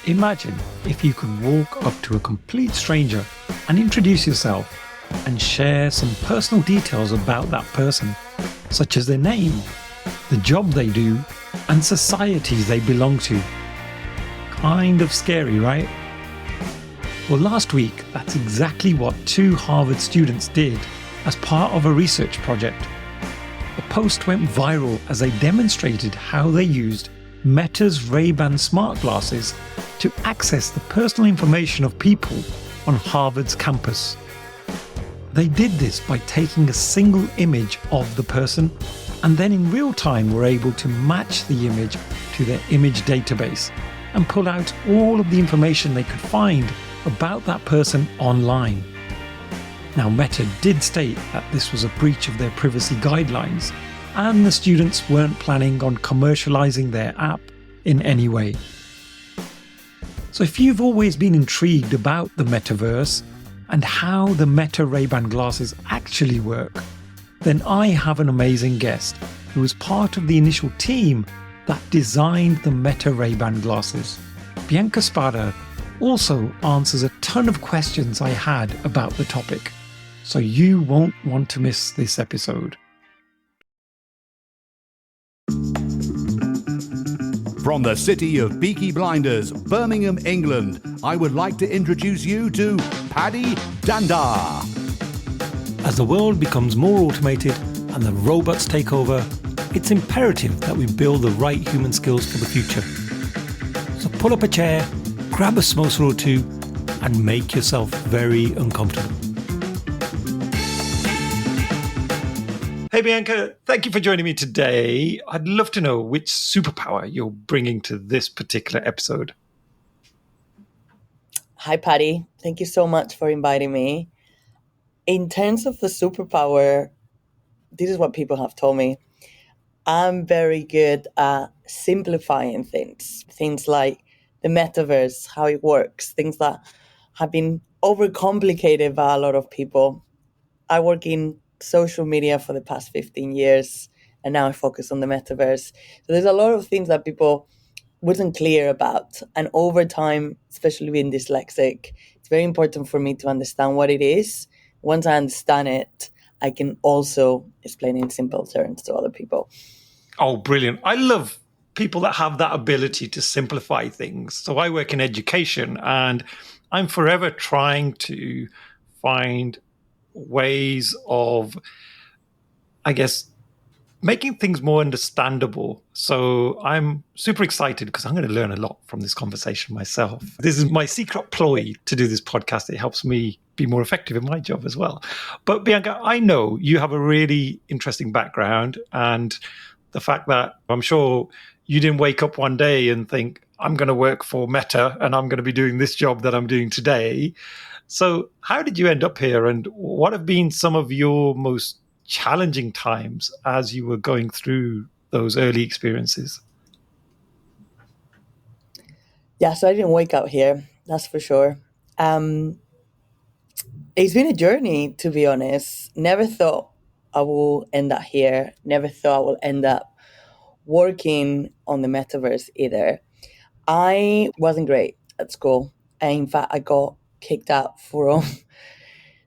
Imagine if you could walk up to a complete stranger and introduce yourself and share some personal details about that person, such as their name, the job they do, and societies they belong to. Kind of scary, right? Well, last week, that's exactly what two Harvard students did as part of a research project. The post went viral as they demonstrated how they used Meta's Ray-Ban smart glasses to access the personal information of people on Harvard's campus. They did this by taking a single image of the person and then in real time were able to match the image to their image database and pull out all of the information they could find about that person online. Now, Meta did state that this was a breach of their privacy guidelines, and the students weren't planning on commercializing their app in any way. So if you've always been intrigued about the Metaverse and how the Meta Ray-Ban glasses actually work, then I have an amazing guest who was part of the initial team that designed the Meta Ray-Ban glasses. Bianca Spada also answers a ton of questions I had about the topic, so you won't want to miss this episode. From the city of Peaky Blinders, Birmingham, England, I would like to introduce you to Paddy Dandar. As the world becomes more automated and the robots take over, it's imperative that we build the right human skills for the future. So pull up a chair, grab a samosa or two, and make yourself very uncomfortable. Hey Bianca, thank you for joining me today. I'd love to know which superpower you're bringing to this particular episode. Hi, Paddy. Thank you so much for inviting me. In terms of the superpower, this is what people have told me. I'm very good at simplifying things like the metaverse, how it works, things that have been overcomplicated by a lot of people. I work in social media for the past 15 years, and now I focus on the metaverse. So there's a lot of things that people wasn't clear about. And over time, especially being dyslexic, it's very important for me to understand what it is. Once I understand it, I can also explain in simple terms to other people. Oh, brilliant. I love people that have that ability to simplify things. So I work in education and I'm forever trying to find ways of, I guess, making things more understandable. So I'm super excited because I'm going to learn a lot from this conversation myself. This is my secret ploy to do this podcast. It helps me be more effective in my job as well. But Bianca, I know you have a really interesting background, and the fact that I'm sure you didn't wake up one day and think, I'm going to work for Meta and I'm going to be doing this job that I'm doing today. So how did you end up here, and what have been some of your most challenging times as you were going through those early experiences? Yeah, so I didn't wake up here, that's for sure. It's been a journey, to be honest. Never thought I will end up here. Never thought I will end up working on the metaverse either. I wasn't great at school. And in fact, I got kicked out from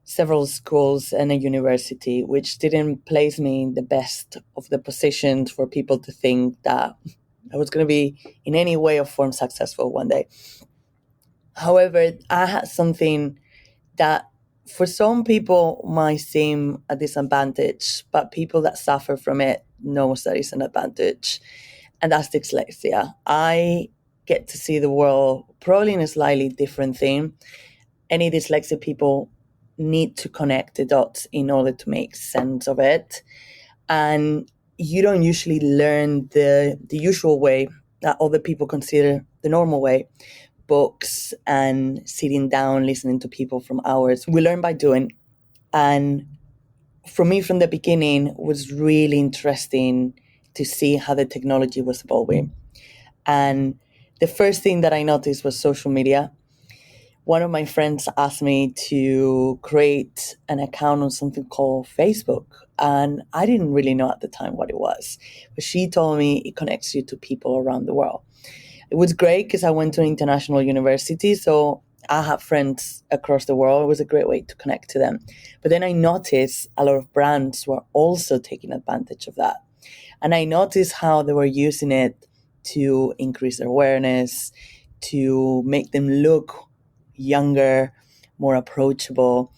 several schools and a university, which didn't place me in the best of the positions for people to think that I was going to be in any way or form successful one day. However, I had something that for some people might seem a disadvantage, but people that suffer from it knows that it's an advantage, and that's dyslexia. I get to see the world probably in a slightly different thing. Any dyslexic people need to connect the dots in order to make sense of it. And you don't usually learn the usual way that other people consider the normal way. Books and sitting down, listening to people for hours. We learn by doing. And for me, from the beginning, was really interesting to see how the technology was evolving. And the first thing that I noticed was social media. One of my friends asked me to create an account on something called Facebook. And I didn't really know at the time what it was. But she told me it connects you to people around the world. It was great because I went to an international university, so I had friends across the world. It was a great way to connect to them. But then I noticed a lot of brands were also taking advantage of that. And I noticed how they were using it to increase their awareness, to make them look younger, more approachable.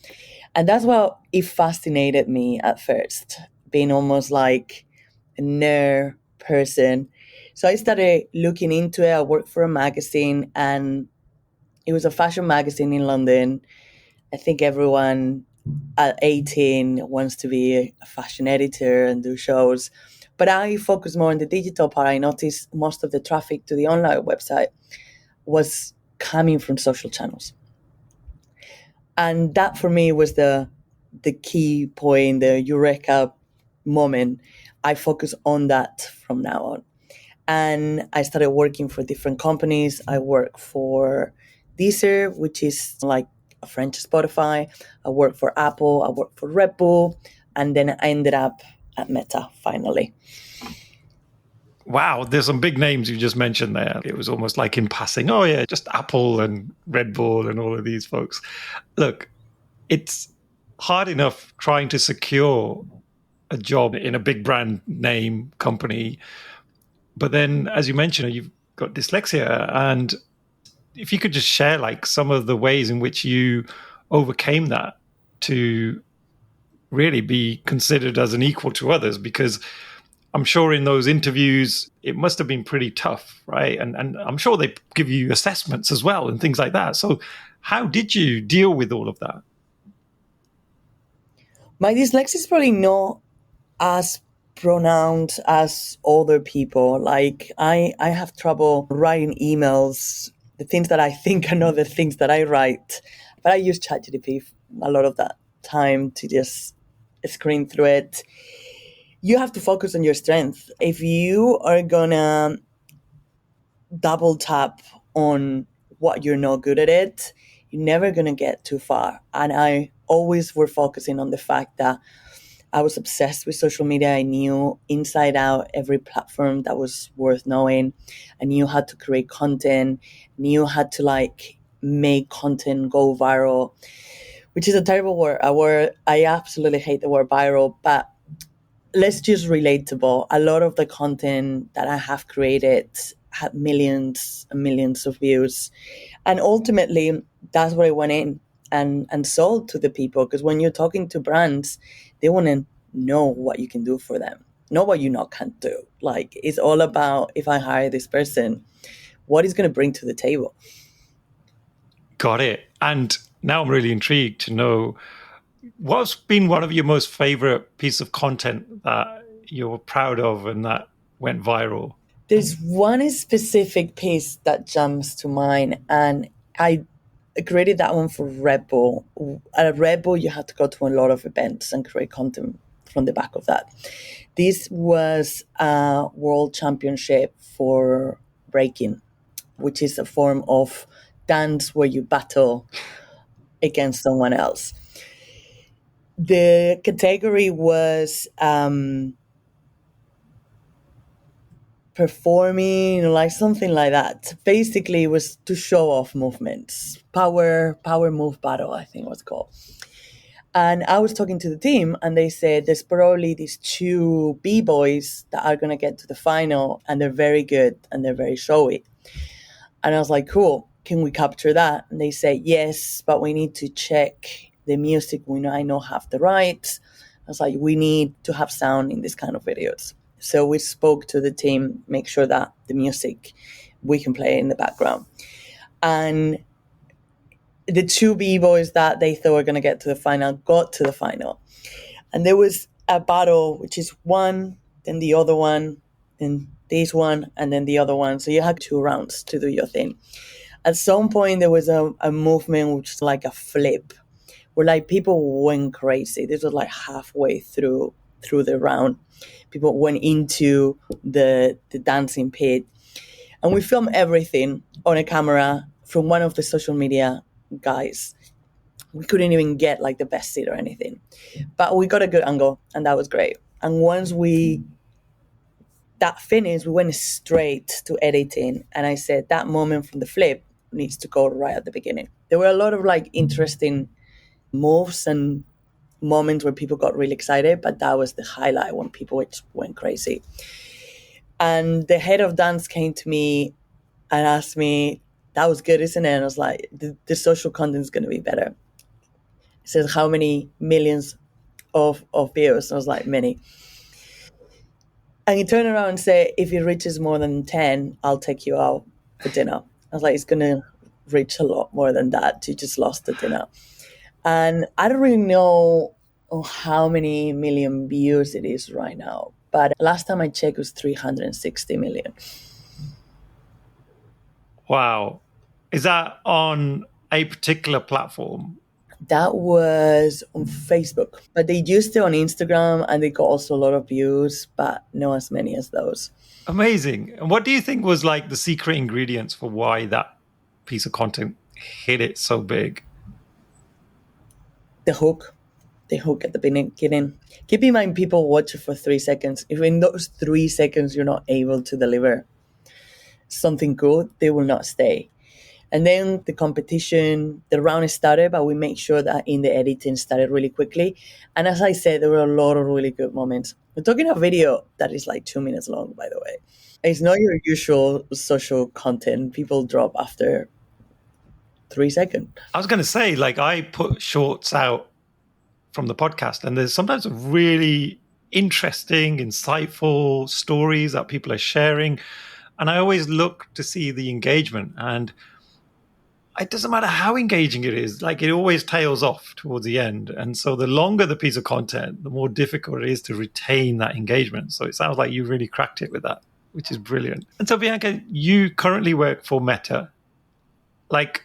And that's what it fascinated me at first, being almost like a nerd person. So I started looking into it. I worked for a magazine, and it was a fashion magazine in London. I think everyone at 18 wants to be a fashion editor and do shows. But I focused more on the digital part. I noticed most of the traffic to the online website was coming from social channels. And that for me was the key point, the eureka moment. I focus on that from now on. And I started working for different companies. I work for Deezer, which is like a French Spotify. I work for Apple. I work for Red Bull. And then I ended up at Meta finally. Wow, there's some big names you just mentioned there. It was almost like in passing. Oh, yeah, just Apple and Red Bull and all of these folks. Look, it's hard enough trying to secure a job in a big brand name company. But then, as you mentioned, you've got dyslexia. And if you could just share like some of the ways in which you overcame that to really be considered as an equal to others, because I'm sure in those interviews, it must have been pretty tough, right? And I'm sure they give you assessments as well and things like that. So how did you deal with all of that? My dyslexia is probably not as pronounced as other people. Like I have trouble writing emails. The things that I think are not the things that I write. But I use ChatGPT a lot of that time to just screen through it. You have to focus on your strength. If you are gonna double tap on what you're not good at it, you're never gonna get too far. And I always were focusing on the fact that I was obsessed with social media. I knew inside out every platform that was worth knowing. I knew how to create content, knew how to like make content go viral, which is a terrible word. I absolutely hate the word viral, but let's just relatable. A lot of the content that I have created had millions and millions of views. And ultimately, that's what I went in and sold to the people. Because when you're talking to brands, they want to know what you can do for them, not what you not can't do. Like, it's all about, if I hire this person, what is going to bring to the table. Got it. And now I'm really intrigued to know what's been one of your most favorite piece of content that you're proud of and that went viral? There's one specific piece that jumps to mind, and I created that one for Red Bull. At Red Bull, you had to go to a lot of events and create content from the back of that. This was a world championship for breaking, which is a form of dance where you battle against someone else. The category was performing, like something like that. Basically, it was to show off movements. Power move battle, I think it was called. And I was talking to the team, and they said there's probably these two B-boys that are going to get to the final, and they're very good and they're very showy. And I was like, cool, can we capture that? And they say, yes, but we need to check the music. I know have the rights. I was like, we need to have sound in this kind of videos. So we spoke to the team, make sure that the music, we can play in the background. And the two B-boys that they thought were going to get to the final got to the final. And there was a battle, which is one, then the other one, then this one, and then the other one. So you had 2 rounds to do your thing. At some point, there was a movement, which is like a flip, where like people went crazy. This was like halfway through the round. People went into the dancing pit. And we filmed everything on a camera from one of the social media guys. We couldn't even get like the best seat or anything. But we got a good angle, and that was great. And once we that finished, we went straight to editing. And I said, that moment from the flip needs to go right at the beginning. There were a lot of like interesting moves and moments where people got really excited, but that was the highlight when people went crazy. And the head of dance came to me and asked me, that was good, isn't it? And I was like, the social content is going to be better. He says, how many millions of views? And I was like, many. And he turned around and said, if it reaches more than 10, I'll take you out for dinner. I was like, it's going to reach a lot more than that. You just lost the dinner. And I don't really know how many million views it is right now. But last time I checked, it was 360 million. Wow. Is that on a particular platform? That was on Facebook. But they used it on Instagram and they got also a lot of views, but not as many as those. Amazing. And what do you think was like the secret ingredients for why that piece of content hit it so big? The hook at the beginning. Keep in mind, people watch it for 3 seconds. If in those 3 seconds you're not able to deliver something good, they will not stay. And then the competition, the round started, but we make sure that in the editing started really quickly. And as I said, there were a lot of really good moments. We're talking a video that is like 2 minutes long, by the way. It's not your usual social content. People drop after 3 seconds. I was going to say, like, I put shorts out from the podcast, and there's sometimes really interesting, insightful stories that people are sharing. And I always look to see the engagement, and it doesn't matter how engaging it is, like it always tails off towards the end. And so the longer the piece of content, the more difficult it is to retain that engagement. So it sounds like you really cracked it with that, which is brilliant. And so Bianca, you currently work for Meta. Like,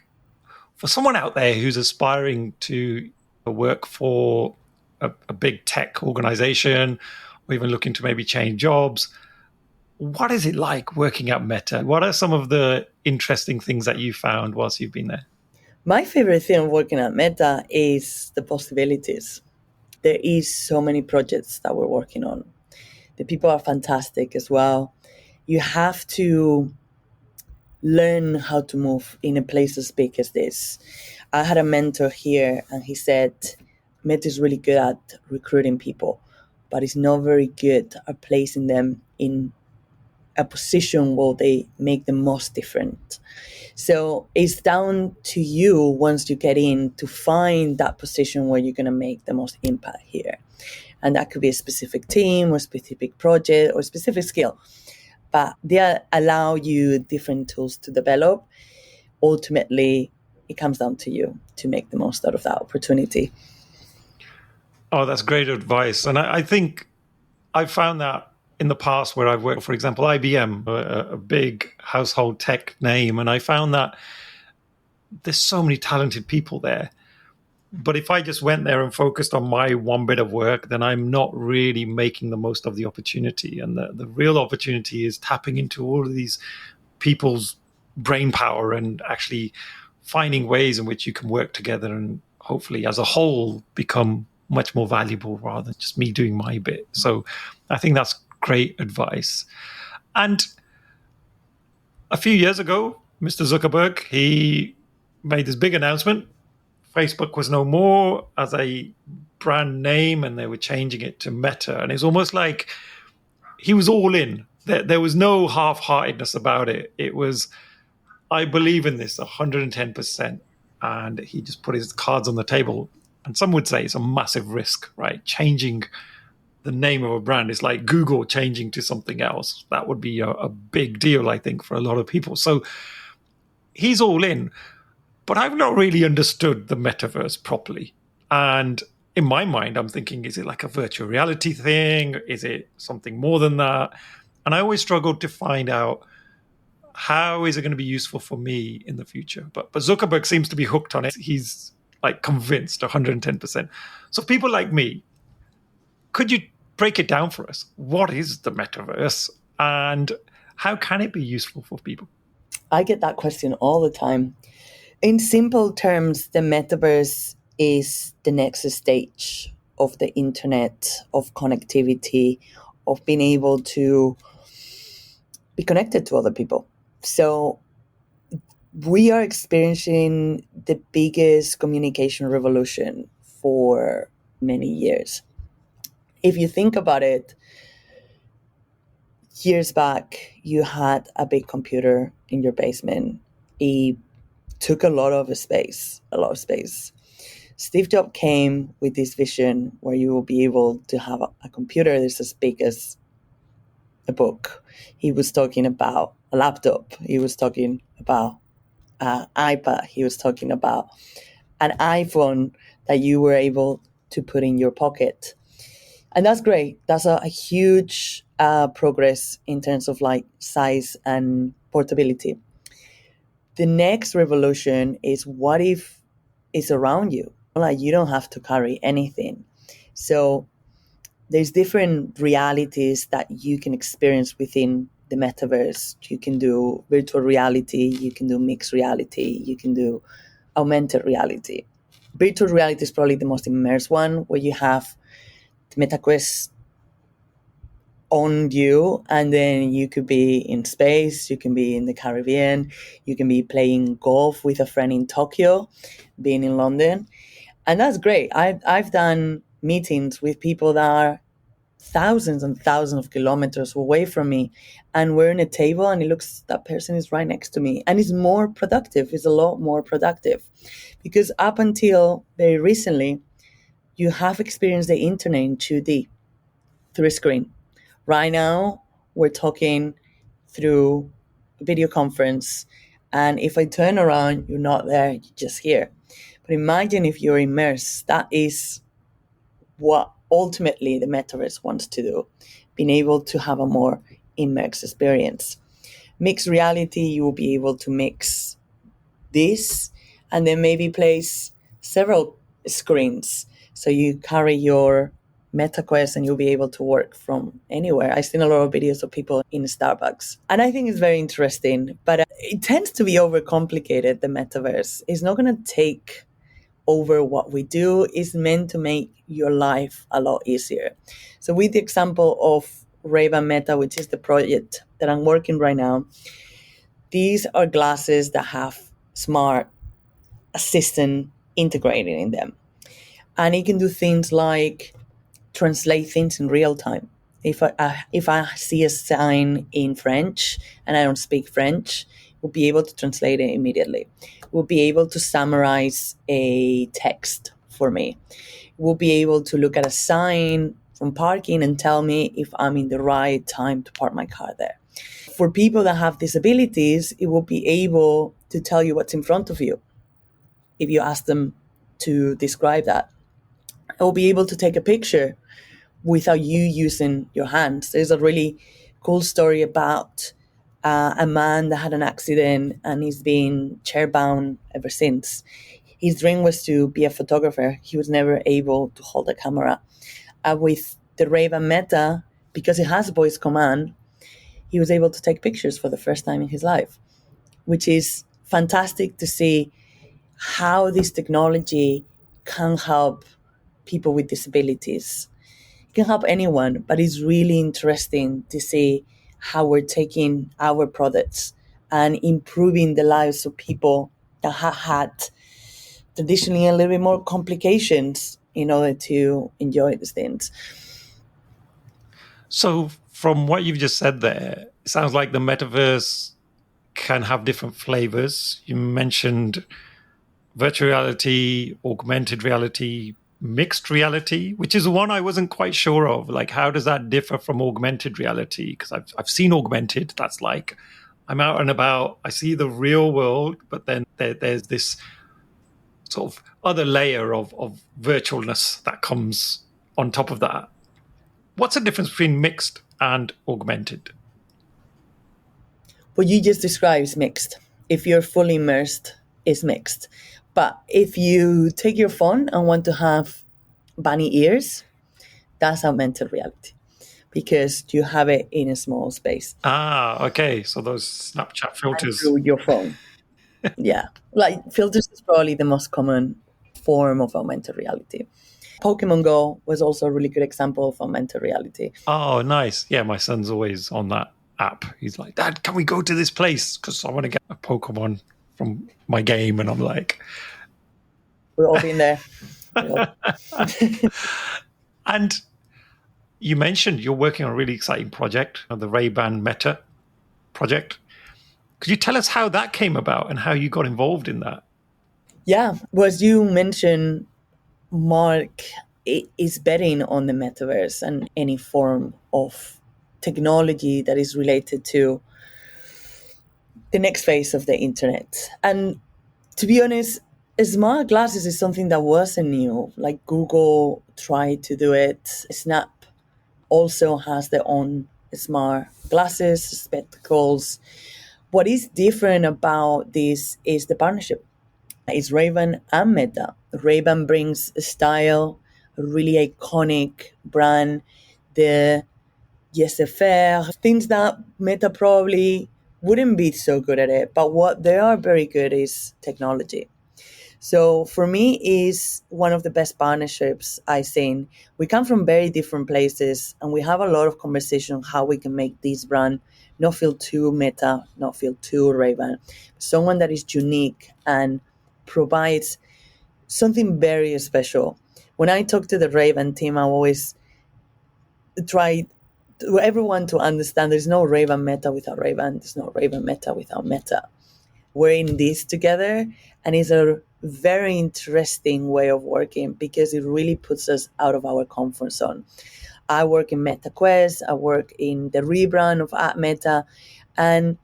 for someone out there who's aspiring to work for a big tech organization, or even looking to maybe change jobs, what is it like working at Meta? What are some of the interesting things that you found whilst you've been there? My favorite thing of working at Meta is the possibilities. There is so many projects that we're working on. The people are fantastic as well. You have to learn how to move in a place as big as this. I had a mentor here and he said, Meta is really good at recruiting people, but it's not very good at placing them in a position where they make the most difference. So it's down to you once you get in to find that position where you're going to make the most impact here. And that could be a specific team or a specific project or a specific skill. But they allow you different tools to develop. Ultimately, it comes down to you to make the most out of that opportunity. Oh, that's great advice. And I think I've found that in the past where I've worked, for example, IBM, a big household tech name, and I found that there's so many talented people there. But if I just went there and focused on my one bit of work, then I'm not really making the most of the opportunity. And the real opportunity is tapping into all of these people's brain power and actually finding ways in which you can work together and hopefully as a whole become much more valuable rather than just me doing my bit. So I think that's great advice. And a few years ago, Mr. Zuckerberg, he made this big announcement. Facebook was no more as a brand name and they were changing it to Meta. And it's almost like he was all in. There was no half-heartedness about it. It was, I believe in this 110%. And he just put his cards on the table. And some would say it's a massive risk, right? Changing the name of a brand is like Google changing to something else. That would be a big deal, I think, for a lot of people. So he's all in. But I've not really understood the metaverse properly. And in my mind, I'm thinking, is it like a virtual reality thing? Is it something more than that? And I always struggled to find out how is it going to be useful for me in the future. But Zuckerberg seems to be hooked on it. He's like convinced 110%. So people like me, could you break it down for us? What is the metaverse and how can it be useful for people? I get that question all the time. In simple terms, the metaverse is the next stage of the internet, of connectivity, of being able to be connected to other people. So we are experiencing the biggest communication revolution for many years. If you think about it, years back, you had a big computer in your basement. It took a lot of space, a lot of space. Steve Jobs came with this vision where you will be able to have a computer that's as big as a book. He was talking about a laptop. He was talking about an iPad. He was talking about an iPhone that you were able to put in your pocket. And that's great. That's a huge progress in terms of like size and portability. The next revolution is what if it's around you? Like you don't have to carry anything. So there's different realities that you can experience within the metaverse. You can do virtual reality, you can do mixed reality, you can do augmented reality. Virtual reality is probably the most immersive one, where you have the MetaQuest on you, and then you could be in space, you can be in the Caribbean, you can be playing golf with a friend in Tokyo, being in London. And that's great. I've done meetings with people that are thousands and thousands of kilometers away from me, and we're in a table and it looks that person is right next to me, and it's more productive. It's a lot more productive because up until very recently, you have experienced the internet in 2D through a screen. Right now, we're talking through video conference, and if I turn around, you're not there, you're just here. But imagine if you're immersed. That is what ultimately the metaverse wants to do, being able to have a more immersed experience. Mixed reality, you will be able to mix this and then maybe place several screens. So you carry your MetaQuest and you'll be able to work from anywhere. I've seen a lot of videos of people in Starbucks. And I think it's very interesting, but it tends to be overcomplicated, the metaverse. It's not going to take over what we do. Is meant to make your life a lot easier. So with the example of Ray-Ban Meta, which is the project that I'm working right now, these are glasses that have smart assistant integrated in them. And it can do things like translate things in real time. If I see a sign in French and I don't speak French, we'll be able to translate it immediately. We'll be able to summarize a text for me. We'll be able to look at a sign from parking and tell me if I'm in the right time to park my car there. For people that have disabilities, it will be able to tell you what's in front of you if you ask them to describe that. It will be able to take a picture without you using your hands. There's a really cool story about a man that had an accident and he's been chair-bound ever since. His dream was to be a photographer. He was never able to hold a camera. With the Ray-Ban Meta, because it has voice command, he was able to take pictures for the first time in his life, which is fantastic to see how this technology can help people with disabilities. It can help anyone, but it's really interesting to see how we're taking our products and improving the lives of people that have had traditionally a little bit more complications in order to enjoy these things. So from what you've just said there, it sounds like the metaverse can have different flavors. You mentioned virtual reality, augmented reality, mixed reality, which is one I wasn't quite sure of. Like, how does that differ from augmented reality? Because I've seen augmented. That's like I'm out and about, I see the real world, but then there's this sort of other layer of virtualness that comes on top of that. What's the difference between mixed and augmented? What you just described is mixed. If you're fully immersed, it's mixed. But if you take your phone and want to have bunny ears, that's augmented reality because you have it in a small space. Ah, okay. So those Snapchat filters. Through your phone. Yeah. Like filters is probably the most common form of augmented reality. Pokemon Go was also a really good example of augmented reality. Oh, nice. Yeah, my son's always on that. app. He's like, Dad, can we go to this place? Because I want to get a Pokemon from my game. And I'm like, we've all been there. and you mentioned you're working on a really exciting project, the Ray-Ban Meta project. Could you tell us how that came about and how you got involved in that? Yeah, well, as you mentioned, Mark is betting on the metaverse and any form of technology that is related to the next phase of the internet. And to be honest, smart glasses is something that wasn't new. Like Google tried to do it. Snap also has their own smart glasses, spectacles. What is different about this is the partnership. It's Ray-Ban and Meta. Ray-Ban brings style, a really iconic brand, the Yesefer, things that Meta probably wouldn't be so good at it. But what they are very good is technology. So for me, is one of the best partnerships I've seen. We come from very different places, and we have a lot of conversation how we can make this brand not feel too Meta, not feel too Ray-Ban. Someone that is unique and provides something very special. When I talk to the Ray-Ban team, I always try to everyone to understand there's no Ray-Ban Meta without Ray-Ban. There's no Ray-Ban Meta without Meta. We're in this together, and it's a very interesting way of working because it really puts us out of our comfort zone. I work in Meta Quest, I work in the rebrand of at Meta, and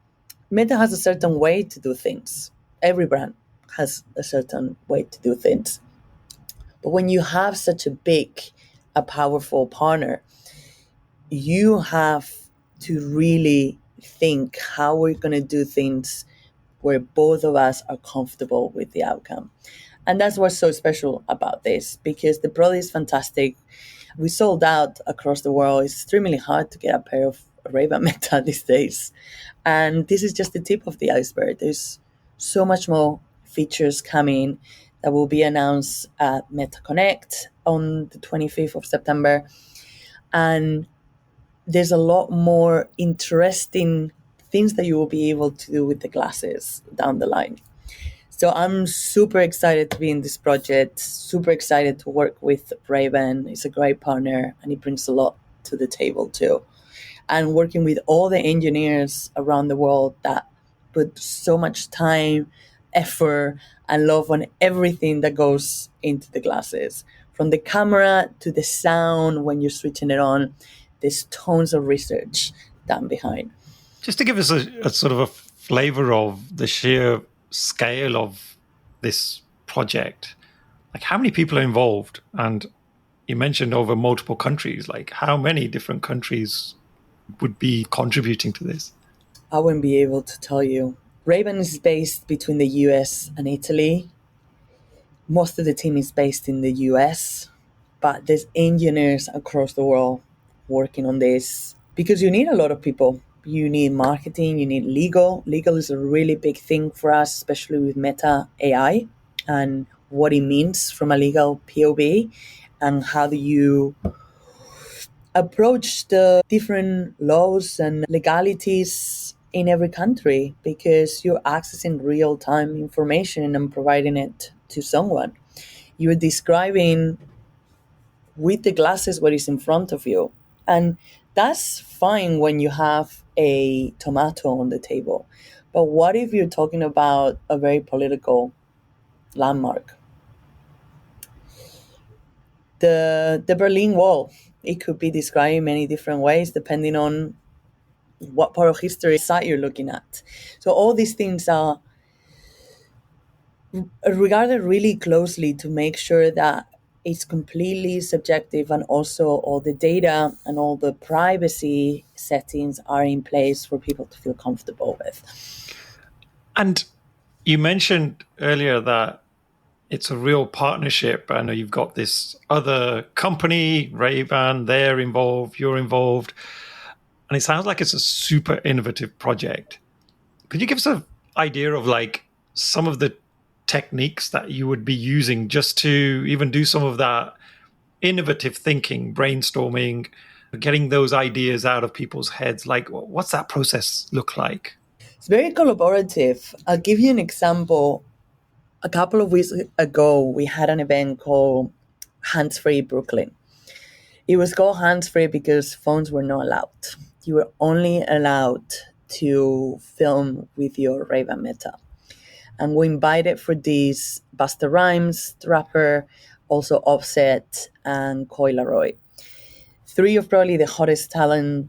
Meta has a certain way to do things. Every brand has a certain way to do things. But when you have such a powerful partner, you have to really think how we're going to do things where both of us are comfortable with the outcome. And that's what's so special about this, because the product is fantastic. We sold out across the world. It's extremely hard to get a pair of Ray-Ban Meta these days. And this is just the tip of the iceberg. There's so much more features coming that will be announced at Meta Connect on the 25th of September. And there's a lot more interesting things that you will be able to do with the glasses down the line. So I'm super excited to be in this project, super excited to work with Ray-Ban. He's a great partner, and he brings a lot to the table too. And working with all the engineers around the world that put so much time, effort, and love on everything that goes into the glasses. From the camera to the sound when you're switching it on, there's tons of research done behind. Just to give us a sort of a flavor of the sheer scale of this project, like how many people are involved? And you mentioned over multiple countries, like how many different countries would be contributing to this? I wouldn't be able to tell you. Ray-Ban is based between the US and Italy. Most of the team is based in the US, but there's engineers across the world working on this because you need a lot of people. You need marketing, you need legal. Legal is a really big thing for us, especially with Meta AI and what it means from a legal POV, and how do you approach the different laws and legalities in every country, because you're accessing real-time information and providing it to someone. You're describing with the glasses what is in front of you. And that's fine when you have a tomato on the table. But what if you're talking about a very political landmark? The Berlin Wall, it could be described in many different ways depending on what part of history site you're looking at. So all these things are regarded really closely to make sure that it's completely subjective, and also all the data and all the privacy settings are in place for people to feel comfortable with. And you mentioned earlier that it's a real partnership. I know you've got this other company, Ray-Ban, they're involved, you're involved. And it sounds like it's a super innovative project. Could you give us an idea of like some of the techniques that you would be using just to even do some of that innovative thinking, brainstorming, getting those ideas out of people's heads? Like, what's that process look like? It's very collaborative. I'll give you an example. A couple of weeks ago, we had an event called Hands Free Brooklyn. It was called Hands Free because phones were not allowed. You were only allowed to film with your Ray-Ban Meta. And we invited for this Busta Rhymes, the rapper, also Offset, and Coi Leroy. Three of probably the hottest talent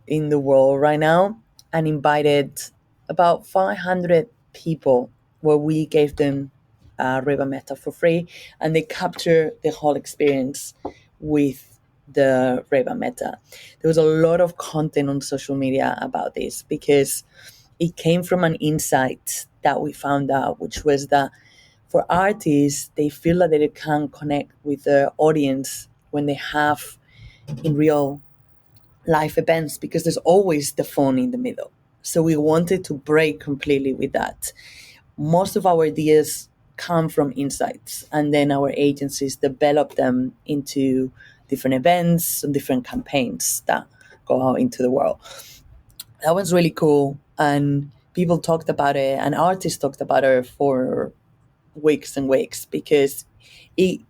in the world right now, and invited about 500 people where we gave them Ray-Ban Meta for free, and they capture the whole experience with the Ray-Ban Meta. There was a lot of content on social media about this because it came from an insight that we found out, which was that for artists, they feel that they can connect with their audience when they have in real life events because there's always the phone in the middle. So we wanted to break completely with that. Most of our ideas come from insights, and then our agencies develop them into different events and different campaigns that go out into the world. That was really cool, and people talked about it, and artists talked about it for weeks and weeks because it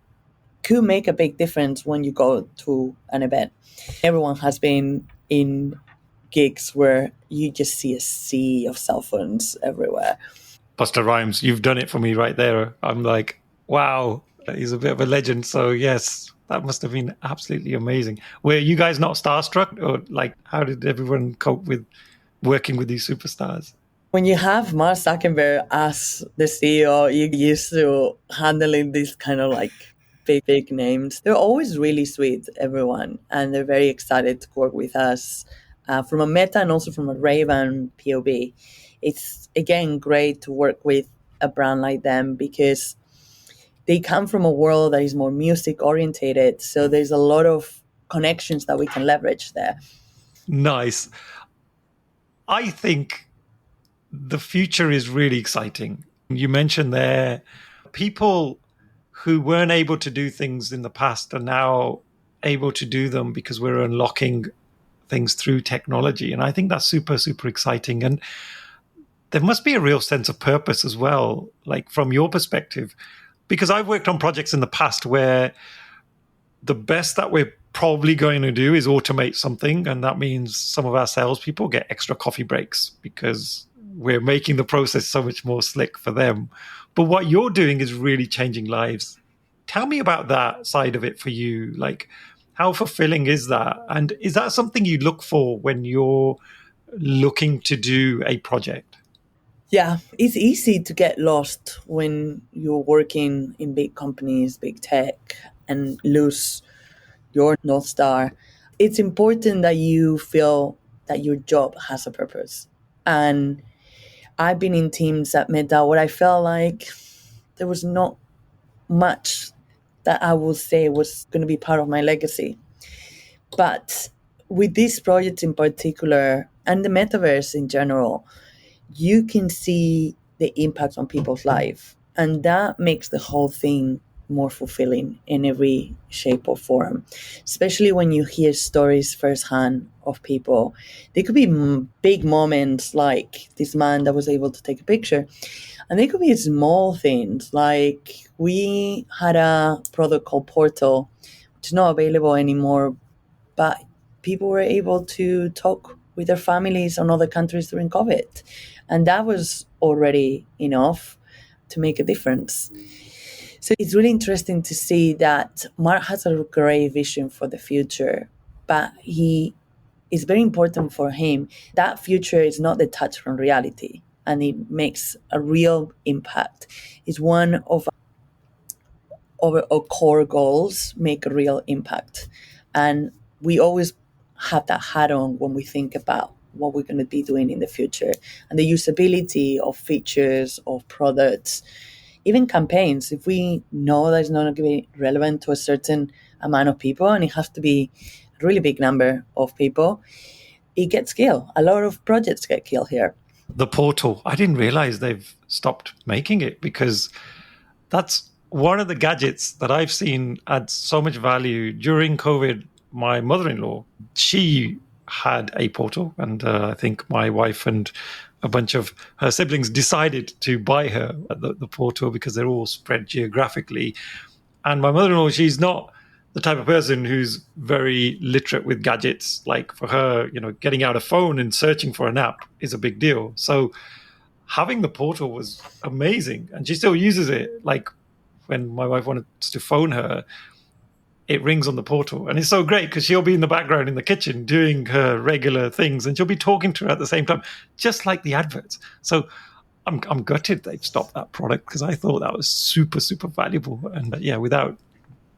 could make a big difference when you go to an event. Everyone has been in gigs where you just see a sea of cell phones everywhere. Busta Rhymes, you've done it for me right there. I'm like, wow, he's a bit of a legend. So yes, that must have been absolutely amazing. Were you guys not starstruck, or like, how did everyone cope with working with these superstars? When you have Mark Zuckerberg as the CEO, you're used to handling these kind of like big names. They're always really sweet, everyone, and they're very excited to work with us from a Meta and also from a Ray-Ban POV. It's again great to work with a brand like them because they come from a world that is more music orientated. So there's a lot of connections that we can leverage there. Nice. I think the future is really exciting. You mentioned there people who weren't able to do things in the past are now able to do them because we're unlocking things through technology. And I think that's super, super exciting. And there must be a real sense of purpose as well, like from your perspective, because I've worked on projects in the past where the best that we're probably going to do is automate something. And that means some of our salespeople get extra coffee breaks because we're making the process so much more slick for them. But what you're doing is really changing lives. Tell me about that side of it for you. Like, how fulfilling is that? And is that something you look for when you're looking to do a project? Yeah, it's easy to get lost when you're working in big companies, big tech, and lose your North Star. It's important that you feel that your job has a purpose. And I've been in teams at Meta where I felt like there was not much that I would say was going to be part of my legacy. But with this project in particular, and the metaverse in general, you can see the impact on people's life. And that makes the whole thing more fulfilling in every shape or form, especially when you hear stories firsthand of people. They could be big moments like this man that was able to take a picture, and they could be small things like we had a product called Portal, which is not available anymore, but people were able to talk with their families on other countries during COVID. And that was already enough to make a difference. So it's really interesting to see that Mark has a great vision for the future, but he is very important for him. That future is not detached from reality, and it makes a real impact. It's one of our core goals, make a real impact. And we always have that hat on when we think about what we're going to be doing in the future and the usability of features, of products, even campaigns. If we know that it's not going to be relevant to a certain amount of people and it has to be a really big number of people, it gets killed. A lot of projects get killed here. The portal, I didn't realize they've stopped making it because that's one of the gadgets that I've seen add so much value during COVID. my mother-in-law, she had a portal, and I think my wife and a bunch of her siblings decided to buy her the portal because they're all spread geographically. And my mother-in-law, she's not the type of person who's very literate with gadgets. Like for her, getting out a phone and searching for an app is a big deal. So having the portal was amazing, and she still uses it. Like when my wife wanted to phone her, it rings on the portal, and it's so great because she'll be in the background in the kitchen doing her regular things, and she'll be talking to her at the same time, just like the adverts. So I'm gutted they've stopped that product because I thought that was super, super valuable. And yeah, without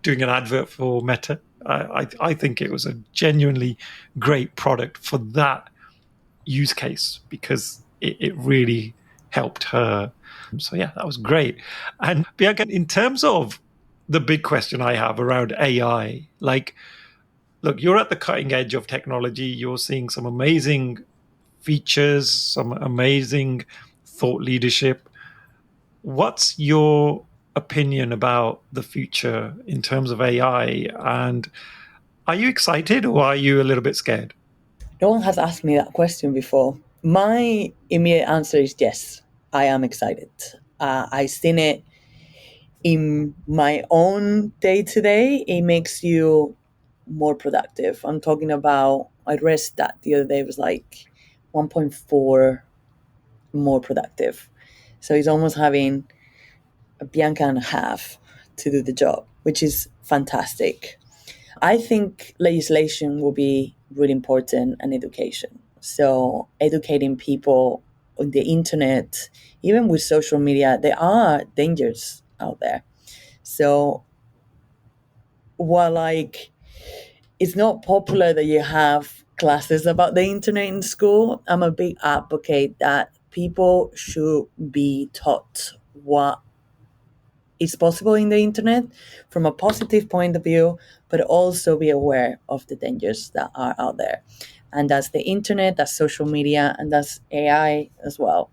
doing an advert for Meta, I think it was a genuinely great product for that use case because it really helped her. So yeah, that was great. And Bianca, in terms of the big question I have around AI, like, look, you're at the cutting edge of technology. You're seeing some amazing features, some amazing thought leadership. What's your opinion about the future in terms of AI? And are you excited or are you a little bit scared? No one has asked me that question before. My immediate answer is yes, I am excited. I've seen it in my own day to day. It makes you more productive. I'm talking about, I read that the other day, it was like 1.4 more productive. So it's almost having a Bianca and a half to do the job, which is fantastic. I think legislation will be really important, and education. So educating people on the internet, even with social media, there are dangers out there. So while it's not popular that you have classes about the internet in school, I'm a big advocate that people should be taught what is possible in the internet from a positive point of view, but also be aware of the dangers that are out there. And that's the internet, that's social media, and that's AI as well.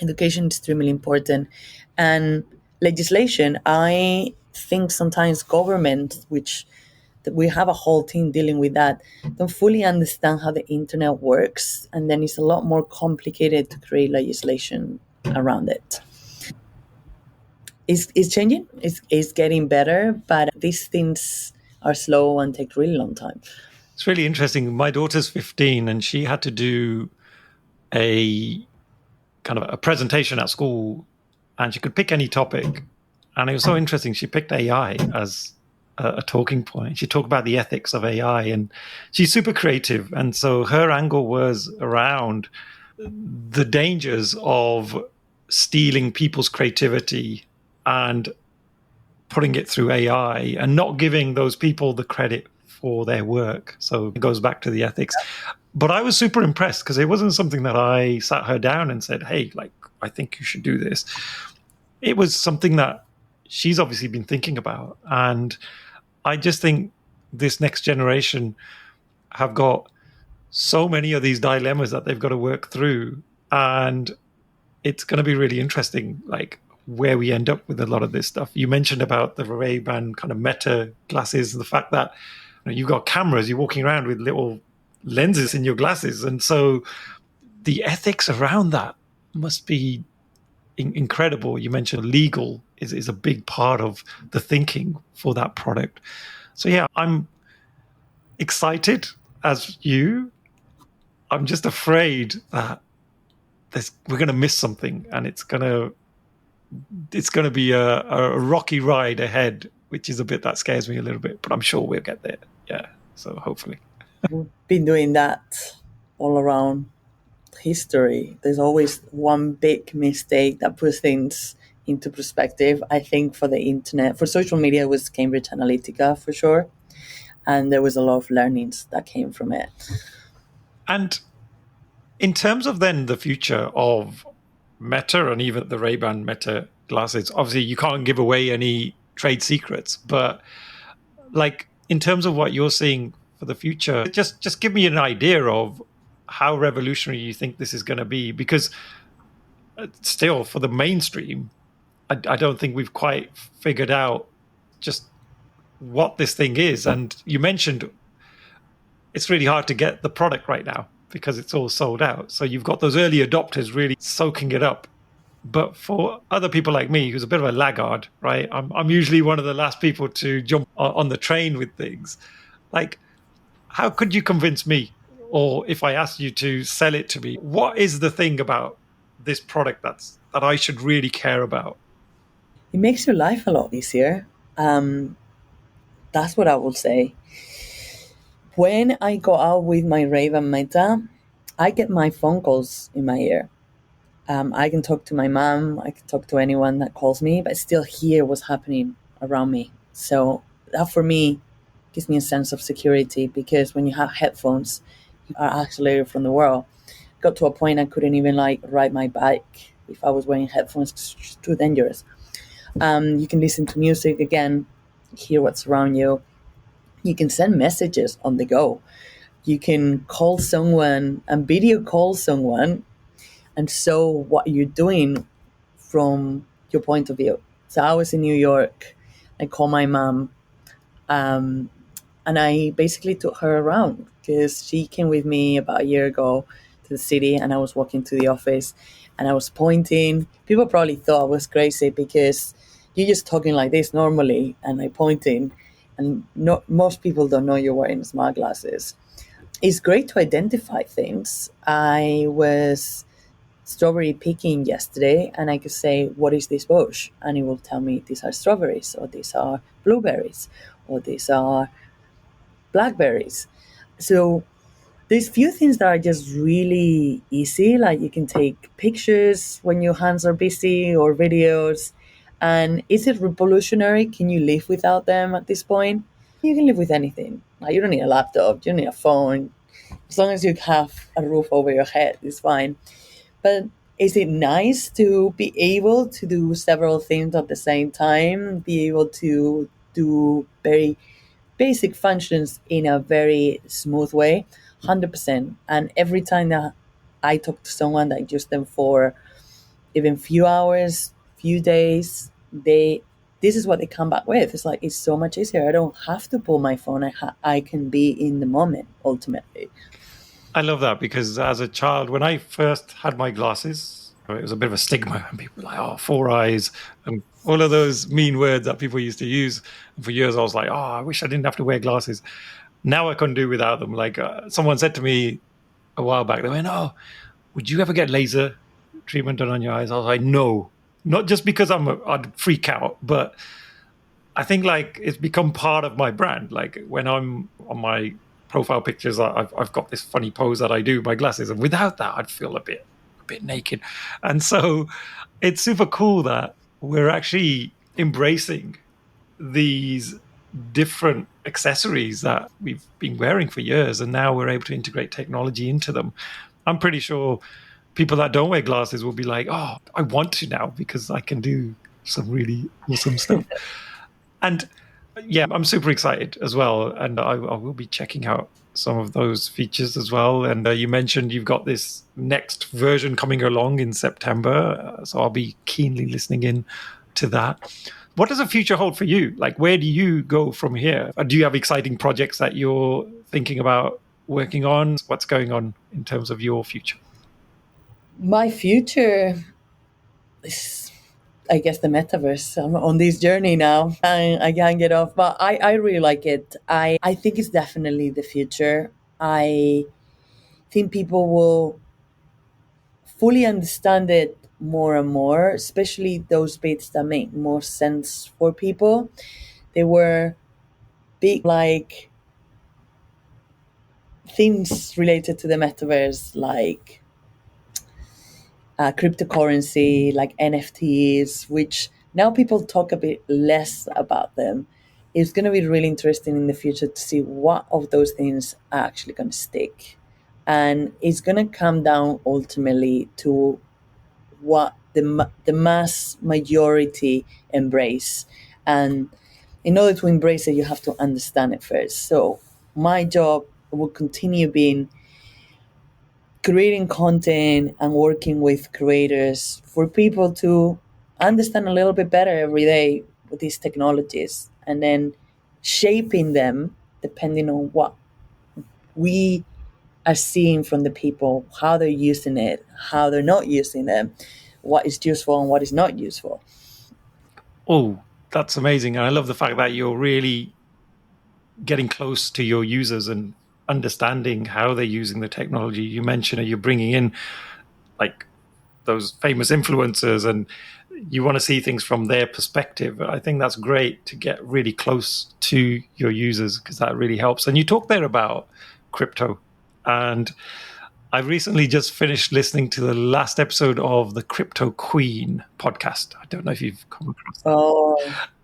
Education is extremely important. And legislation, I think sometimes government, which we have a whole team dealing with that, don't fully understand how the internet works. And then it's a lot more complicated to create legislation around it. It's changing. It's getting better, but these things are slow and take really long time. It's really interesting. My daughter's 15 and she had to do a kind of a presentation at school, and she could pick any topic. And it was so interesting. She picked AI as a talking point. She talked about the ethics of AI, and she's super creative. And so her angle was around the dangers of stealing people's creativity and putting it through AI and not giving those people the credit for their work. So it goes back to the ethics. But I was super impressed because it wasn't something that I sat her down and said, hey, like, I think you should do this. It was something that she's obviously been thinking about. And I just think this next generation have got so many of these dilemmas that they've got to work through. And it's going to be really interesting, like, where we end up with a lot of this stuff. You mentioned about the Ray-Ban kind of Meta glasses, the fact that you've got cameras, you're walking around with little lenses in your glasses. And so the ethics around that must be incredible. You mentioned legal is a big part of the thinking for that product. So yeah, I'm excited as you. I'm just afraid that we're going to miss something, and it's going to be a rocky ride ahead, which is a bit that scares me a little bit. But I'm sure we'll get there. Yeah. So hopefully. We've been doing that all around history. There's always one big mistake that puts things into perspective. I think for the internet, for social media, it was Cambridge Analytica for sure. And there was a lot of learnings that came from it. And in terms of then the future of Meta and even the Ray-Ban Meta glasses, obviously you can't give away any trade secrets, but like in terms of what you're seeing for the future, just give me an idea of how revolutionary you think this is going to be, because still for the mainstream, I don't think we've quite figured out just what this thing is. And you mentioned it's really hard to get the product right now because it's all sold out. So you've got those early adopters really soaking it up. But for other people like me, who's a bit of a laggard, right? I'm usually one of the last people to jump on the train with things. Like, how could you convince me? Or if I asked you to sell it to me, what is the thing about this product that I should really care about? It makes your life a lot easier. That's what I would say. When I go out with my Raven Meta, I get my phone calls in my ear. I can talk to my mom, I can talk to anyone that calls me, but I still hear what's happening around me. So that for me gives me a sense of security, because when you have headphones, you are isolated from the world. Got to a point I couldn't even like ride my bike if I was wearing headphones. It's too dangerous. You can listen to music again, hear what's around you. You can send messages on the go. You can call someone and video call someone and show what you're doing from your point of view. So I was in New York. I called my mom, and I basically took her around because she came with me about a year ago to the city, and I was walking to the office and I was pointing. People probably thought I was crazy because you're just talking like this normally and I pointing, and most people don't know you're wearing smart glasses. It's great to identify things. I was strawberry picking yesterday and I could say, what is this bush? And it will tell me these are strawberries, or these are blueberries, or these are blackberries. So there's few things that are just really easy, like you can take pictures when your hands are busy, or videos. And is it revolutionary? Can you live without them at this point? You can live with anything. Like, you don't need a laptop, you don't need a phone. As long as you have a roof over your head, it's fine. But is it nice to be able to do several things at the same time, be able to do very basic functions in a very smooth way? 100%. And every time that I talk to someone that used them for even few hours, few days, this is what they come back with. It's like, it's so much easier. I don't have to pull my phone. I can be in the moment, ultimately. I love that because as a child, when I first had my glasses, it was a bit of a stigma, and people were like, oh, four eyes, and all of those mean words that people used to use. And for years, I was like, oh, I wish I didn't have to wear glasses. Now I couldn't do without them. Like someone said to me a while back, they went, oh, would you ever get laser treatment done on your eyes? I was like, no, not just because I'd freak out, but I think like it's become part of my brand. Like when I'm on my profile pictures, I've got this funny pose that I do by glasses, and without that, I'd feel a bit naked. And so it's super cool that we're actually embracing these different accessories that we've been wearing for years, and now we're able to integrate technology into them. I'm pretty sure people that don't wear glasses will be like, oh, I want to now because I can do some really awesome stuff. And yeah, I'm super excited as well. And I will be checking out some of those features as well. And you mentioned you've got this next version coming along in September. So I'll be keenly listening in to that. What does the future hold for you? Like, where do you go from here? Do you have exciting projects that you're thinking about working on? What's going on in terms of your future? My future is, I guess, the metaverse. I'm on this journey now, and I can't get off. But I really like it. I think it's definitely the future. I think people will fully understand it more and more, especially those bits that make more sense for people. They were big, like things related to the metaverse, like cryptocurrency, like NFTs, which now people talk a bit less about them. It's going to be really interesting in the future to see what of those things are actually going to stick. And it's going to come down ultimately to what the mass majority embrace. And in order to embrace it, you have to understand it first. So my job will continue being creating content and working with creators for people to understand a little bit better every day with these technologies, and then shaping them depending on what we are seeing from the people how they're using it, how they're not using it, what is useful and what is not useful. Oh, that's amazing. And I love the fact that you're really getting close to your users and understanding how they're using the technology. You mentioned you're bringing in like those famous influencers and you want to see things from their perspective. I think that's great to get really close to your users because that really helps. And you talked there about crypto. And I recently just finished listening to the last episode of the Crypto Queen podcast. I don't know if you've come across that. Oh,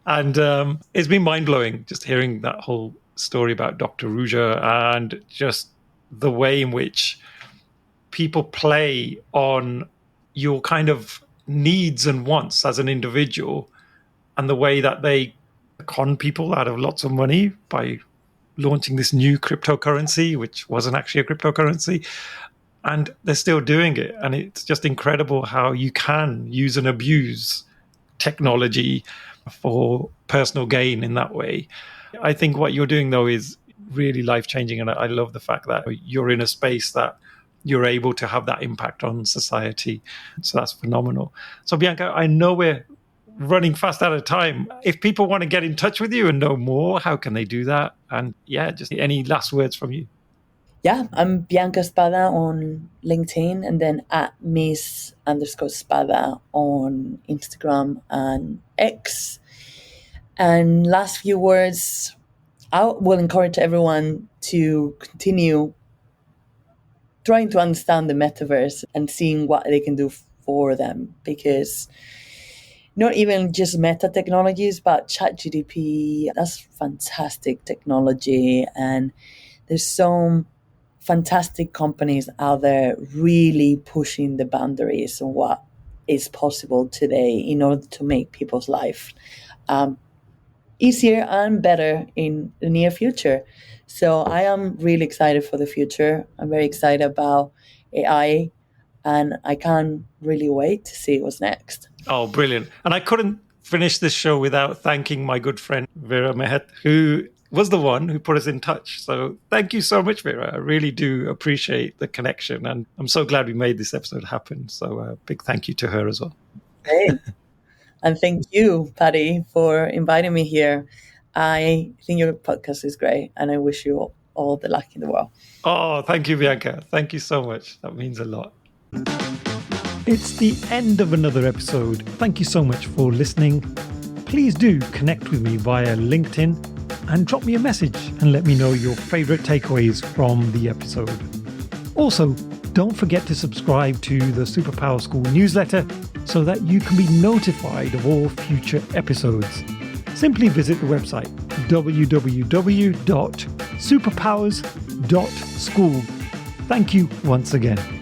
And it's been mind-blowing just hearing that whole story about Dr. Ruja and just the way in which people play on your kind of needs and wants as an individual and the way that they con people out of lots of money by launching this new cryptocurrency, which wasn't actually a cryptocurrency. And they're still doing it. And it's just incredible how you can use and abuse technology for personal gain in that way. I think what you're doing, though, is really life-changing. And I love the fact that you're in a space that you're able to have that impact on society. So that's phenomenal. So Bianca, I know we're running fast out of time. If people want to get in touch with you and know more, how can they do that? And yeah, just any last words from you. Yeah, I'm Bianca Spada on LinkedIn and then at Miss_Spada on Instagram and X. And last few words, I will encourage everyone to continue trying to understand the metaverse and seeing what they can do for them, because not even just meta technologies, but ChatGPT, that's fantastic technology. And there's some fantastic companies out there really pushing the boundaries of what is possible today in order to make people's life easier and better in the near future. So I am really excited for the future. I'm very excited about AI, and I can't really wait to see what's next. Oh, brilliant. And I couldn't finish this show without thanking my good friend, Vera Mehet, who was the one who put us in touch. So thank you so much, Vera. I really do appreciate the connection. And I'm so glad we made this episode happen. So a big thank you to her as well. Hey. And thank you, Paddy, for inviting me here. I think your podcast is great, and I wish you all the luck in the world. Oh, thank you, Bianca. Thank you so much. That means a lot. It's the end of another episode. Thank you so much for listening. Please do connect with me via LinkedIn and drop me a message and let me know your favorite takeaways from the episode. Also, don't forget to subscribe to the Superpower School newsletter so that you can be notified of all future episodes. Simply visit the website www.superpowers.school. Thank you once again.